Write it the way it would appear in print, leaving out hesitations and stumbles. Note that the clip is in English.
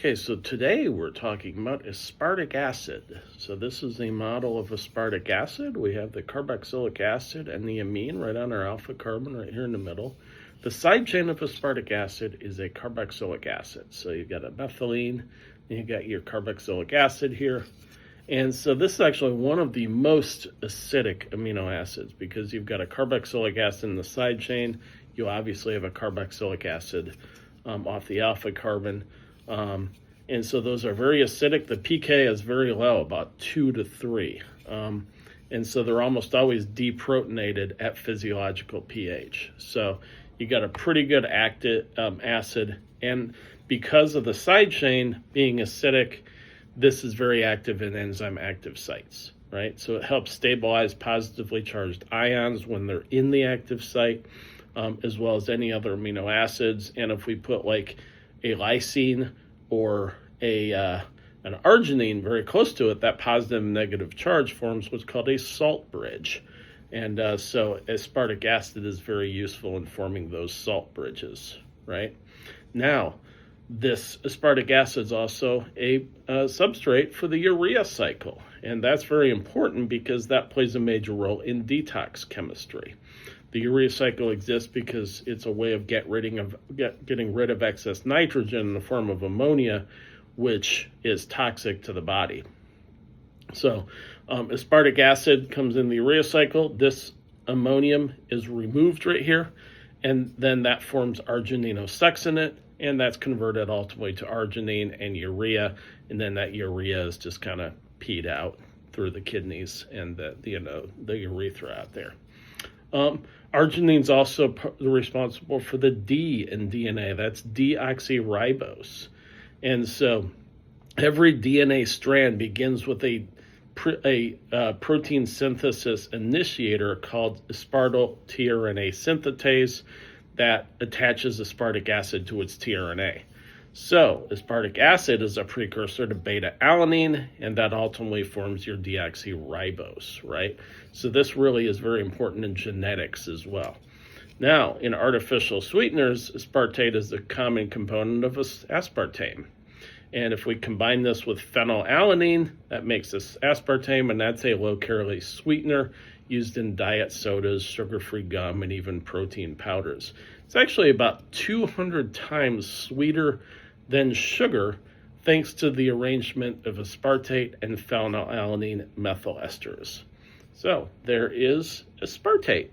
Okay, so today we're talking about aspartic acid. So this is a model of aspartic acid. We have the carboxylic acid and the amine right on our alpha carbon right here in the middle. The side chain of aspartic acid is a carboxylic acid. So you've got a methylene, and you've got your carboxylic acid here. And so this is actually one of the most acidic amino acids because you've got a carboxylic acid in the side chain. You obviously have a carboxylic acid off the alpha carbon. And so those are very acidic. The pK is very low, about 2 to 3. And so they're almost always deprotonated at physiological pH. So you got a pretty good active acid. And because of the side chain being acidic, this is very active in enzyme active sites, right? So it helps stabilize positively charged ions when they're in the active site, as well as any other amino acids. And if we put like a lysine or an arginine very close to it, that positive and negative charge forms what's called a salt bridge. And so aspartic acid is very useful in forming those salt bridges, right? Now, this aspartic acid is also a substrate for the urea cycle. And that's very important because that plays a major role in detox chemistry. The urea cycle exists because it's a way of getting rid of excess nitrogen in the form of ammonia, which is toxic to the body. So aspartic acid comes in the urea cycle. This ammonium is removed right here, and then that forms argininosuccinate, and that's converted ultimately to arginine and urea, and then that urea is just kind of peed out through the kidneys and the urethra out there. Arginine's also responsible for the D in DNA. That's deoxyribose. And so every DNA strand begins with a protein synthesis initiator called aspartyl tRNA synthetase that attaches aspartic acid to its tRNA. So aspartic acid is a precursor to beta-alanine, and that ultimately forms your deoxyribose, right? So this really is very important in genetics as well. Now, in artificial sweeteners, aspartate is a common component of aspartame. And if we combine this with phenylalanine, that makes this aspartame, and that's a low-calorie sweetener used in diet sodas, sugar-free gum, and even protein powders. It's actually about 200 times sweeter than sugar, thanks to the arrangement of aspartate and phenylalanine methyl esters. So there is aspartate.